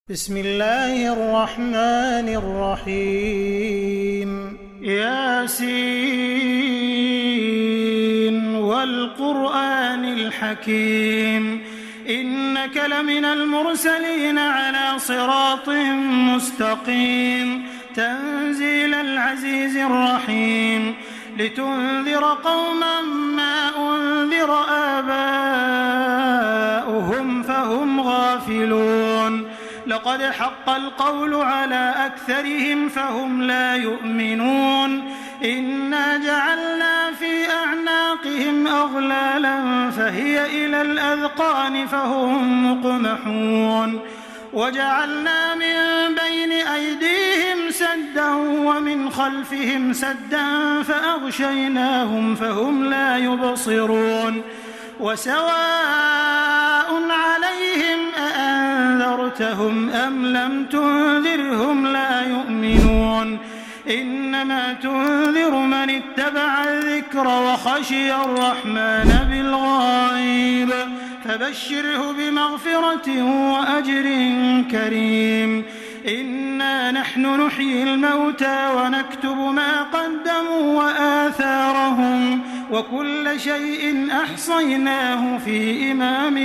بسم الله الرحمن الرحيم ياسين والقرآن الحكيم إنك لمن المرسلين على صراط مستقيم تنزيل العزيز الرحيم لتنذر قوما ما أنذر آباؤهم فهم غافلون لقد حق القول على أكثرهم فهم لا يؤمنون إنا جعلنا في أعناقهم أغلالا فهي إلى الأذقان فهم مقمحون وجعلنا من بين أيديهم سدا ومن خلفهم سدا فأغشيناهم فهم لا يبصرون وسواء عليهم أأنذرتهم أم لم تنذرهم لا يؤمنون إنما تنذر من اتبع الذكر وخشي الرحمن بالغيب فبشره بمغفرة وأجر كريم إنا نحن نحيي الموتى ونكتب ما قدموا وآثارهم وكل شيء أحصيناه في إمام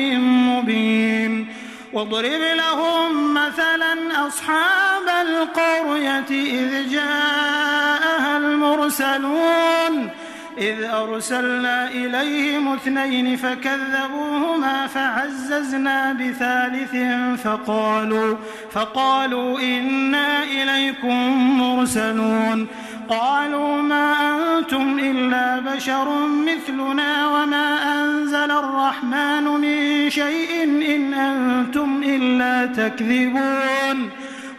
مبين واضرب لهم مثلا أصحاب القرية إذ جاءها المرسلون إذ أرسلنا إليهم 2 فكذبوهما فعززنا بثالث فقالوا إنا إليكم مرسلون قالوا ما أنتم إلا بشر مثلنا وما أنزل الرحمن من شيء إن أنتم إلا تكذبون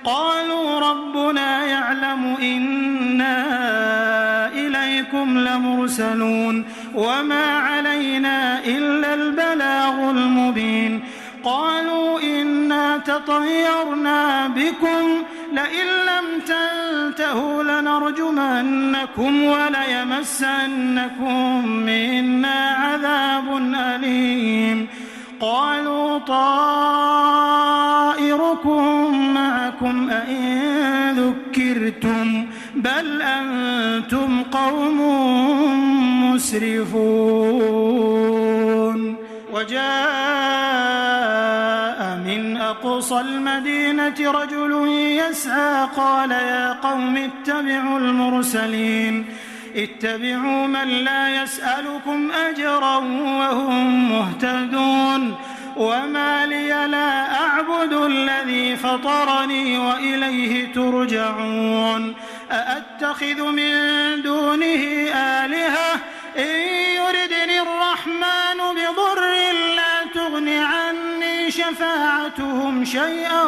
قالوا ربنا يعلم إنا إليكم لمرسلون وما علينا إلا البلاغ المبين قالوا إنا تطيرنا بكم لئن لم تنتهوا لنرجمنكم وليمسنكم منا عذاب أليم قالوا طائركم معكم أئن ذكرتم بل أنتم قوم مسرفون وجاء من أقصى المدينة رجل يسعى قال يا قوم اتبعوا المرسلين اتبعوا من لا يسألكم أجرا وهم مهتدون وما لي لا أعبد الذي فطرني وإليه ترجعون أأتخذ من دونه آلهة إن يردني الرحمن بضر لا تغن عني شفاعتهم شيئا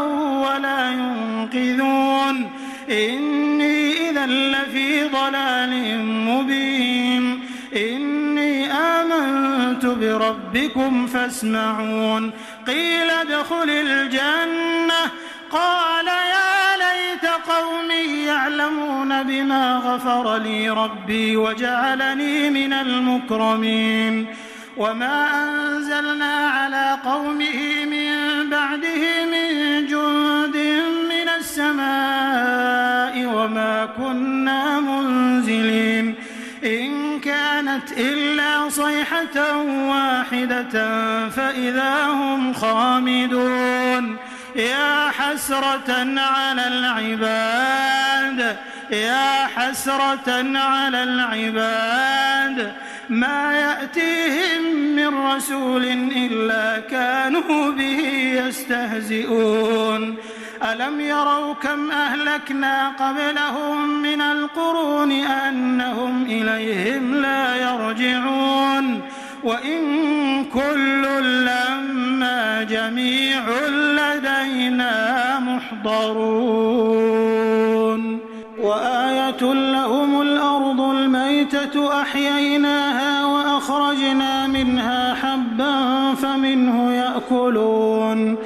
ولا ينقذون إني إذا لفي ضلال مبين إني آمنت بربكم فاسمعون قيل ادخل الجنة قال يا ليت قومي يعلمون بما غفر لي ربي وجعلني من المكرمين وما أنزلنا على قومه من بعده من جند من السماء وما كنا منزلين إن كانت إلا صيحة واحدة فإذا هم خامدون يا حسرة على العباد ما يأتيهم من رسول إلا كانوا به يستهزئون ألم يروا كم أهلكنا قبلهم من القرون أنهم إليهم لا يرجعون وإن كل لما جميع لدينا محضرون وآية لهم الأرض الميتة أحييناها وأخرجنا منها حبا فمنه يأكلون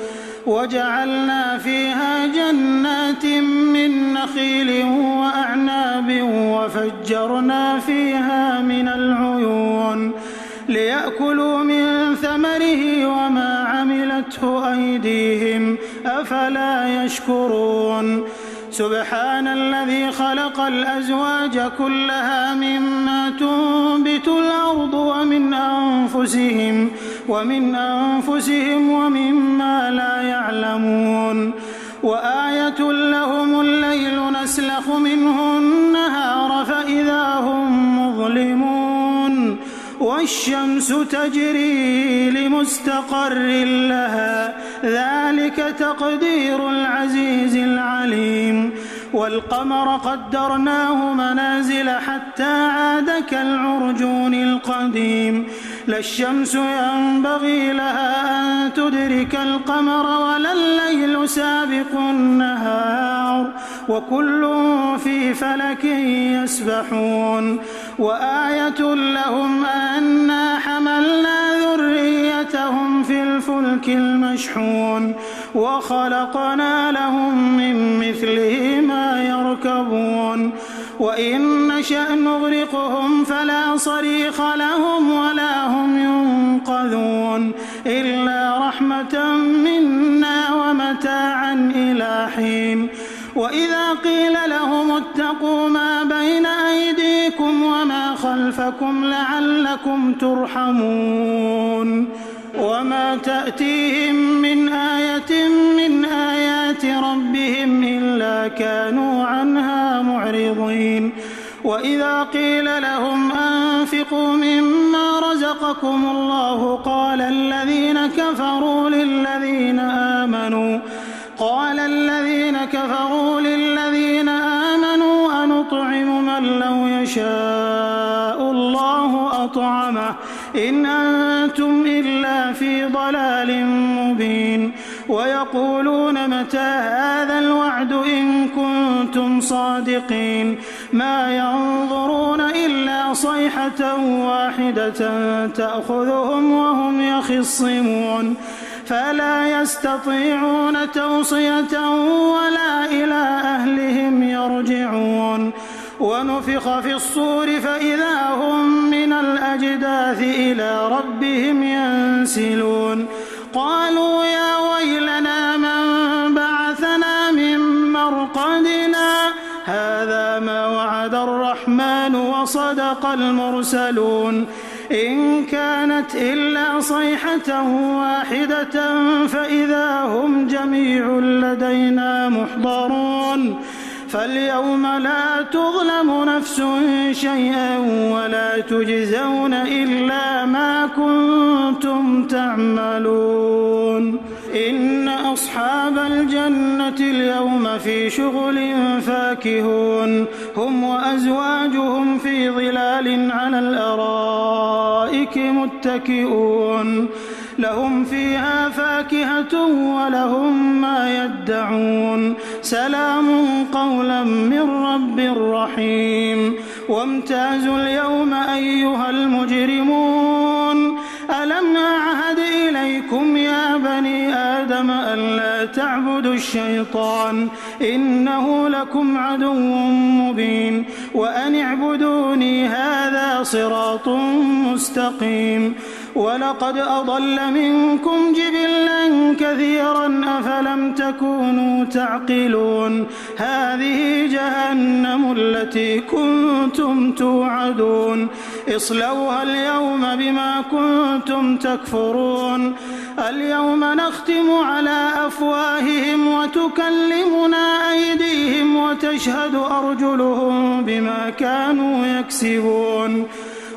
وجعلنا فيها جنات من نخيل وأعناب وفجرنا فيها من العيون ليأكلوا من ثمره وما عملته أيديهم أفلا يشكرون سبحان الذي خلق الأزواج كلها مما تنبت الأرض ومن أنفسهم ومما لا يعلمون وآية لهم الليل نسلخ منه النهار فإذا هم مظلمون والشمس تجري لمستقر لها ذلك تقدير العزيز العليم والقمر قدرناه منازل حتى عاد كالعرجون القديم لا الشمس ينبغي لها أن تدرك القمر ولا الليل سابق النهار وكل في فلك يسبحون وآية لهم أنا حملنا ذريتهم في الفلك المشحون وخلقنا لهم من مثله ما يركبون وإن نشأ نغرقهم فلا صريخ لهم ولا هم ينقذون إلا رحمة منا ومتاعا إلى حين وإذا قيل لهم اتقوا ما بين أيديكم وما خلفكم لعلكم ترحمون وما تأتيهم من آية من آيات ربهم إلا كانوا عنها معرضين وإذا قيل لهم أنفقوا مما رزقكم الله قال الذين كفروا للذين آمنوا أنطعم من لو يشاء الله أطعمه إن أنتم إلا في ضلال مبين ويقولون متى هذا الوعد إن كنتم صادقين ما ينظرون إلا صيحة واحدة تأخذهم وهم يخصمون فلا يستطيعون توصية ولا إلى أهلهم يرجعون ونفخ في الصور فإذا هم من الأجداث إلى ربهم ينسلون قالوا يا ويلنا من بعثنا من مرقدنا هذا ما وعد الرحمن وصدق المرسلون إن كانت إلا صيحة واحدة فإذا هم جميع لدينا محضرون فاليوم لا تظلم نفس شيئا ولا تجزون إلا ما كنتم تعملون إن أصحاب الجنة اليوم في شغل فاكهون هم وأزواجهم في ظلال على الأرائك متكئون لهم فيها فاكهة ولهم ما يدعون سلام قولا من رب رحيم وامتازوا اليوم أيها المجرمون ألم أعهد إليكم يا بني آدم ألا تعبدوا الشيطان إنه لكم عدو مبين وأن اعبدوني هذا صراط مستقيم ولقد أضل منكم جبلا كثيرا أفلم تكونوا تعقلون هذه جهنم التي كنتم توعدون اصلوها اليوم بما كنتم تكفرون اليوم نختم على أفواههم وتكلمنا أيديهم وتشهد أرجلهم بما كانوا يكسبون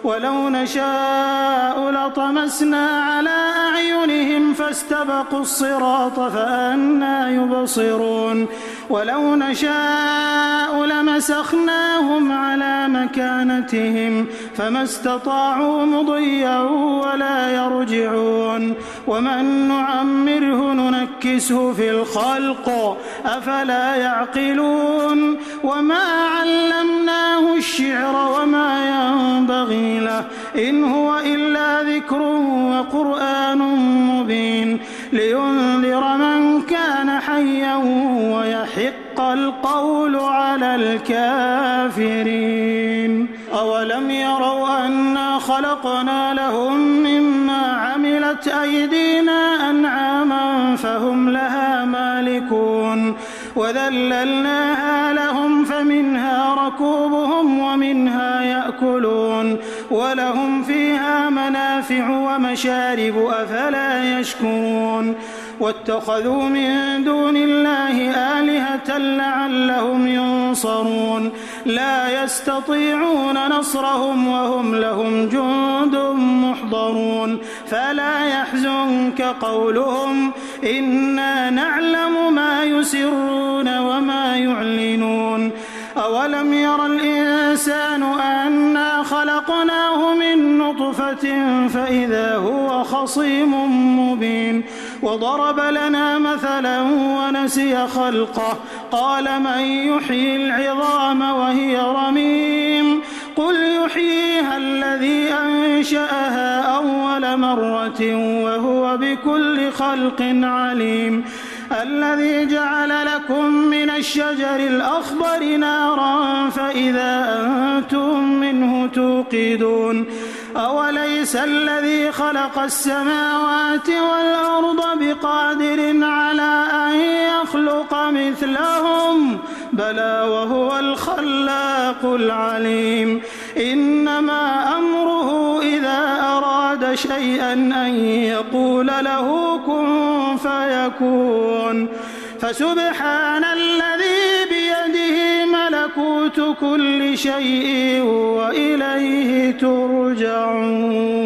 ولو نشاء لطمسنا على أعينهم فاستبقوا الصراط فأنى يبصرون ولو نشاء لمسخناهم على مكانتهم فما استطاعوا مضيا ولا يرجعون ومن نعمره ننكسه في الخلق أفلا يعقلون وما علمناه الشعر وما ينبغي له إن هو إلا ذكر وقرآن مبين لينذر من كان حيا ويحق القول على الكافرين أولم يروا أنا خلقنا لهم مما عملت أيدينا أنعاما فهم لها مالكون وذللناها لهم فمنها ركوبهم ومنها يأكلون ولهم فيها منافع ومشارب أفلا يشكرون واتخذوا من دون الله آلهة لعلهم ينصرون لا يستطيعون نصرهم وهم لهم جند محضرون فلا يحزنك قولهم إنا نعلم ما يسرون وما يعلنون أولم ير الإنسان أنا خلقناه من نطفة فإذا هو خصيم مبين وضرب لنا مثلا ونسي خلقه قال من يحيي العظام وهي رميم قل يحييها الذي أنشأها أول مرة وهو بكل خلق عليم الذي جعل لكم من الشجر الأخضر نارا فإذا أنتم منه توقدون أوليس الذي خلق السماوات والأرض بقادر على أن يخلق مثلهم بلى وهو الخلاق العليم إنما أمره إذا أراد شيئا أن يقول له كن فيكون فسبحان الذي بيده ملكوت كل شيء وإليه ترجعون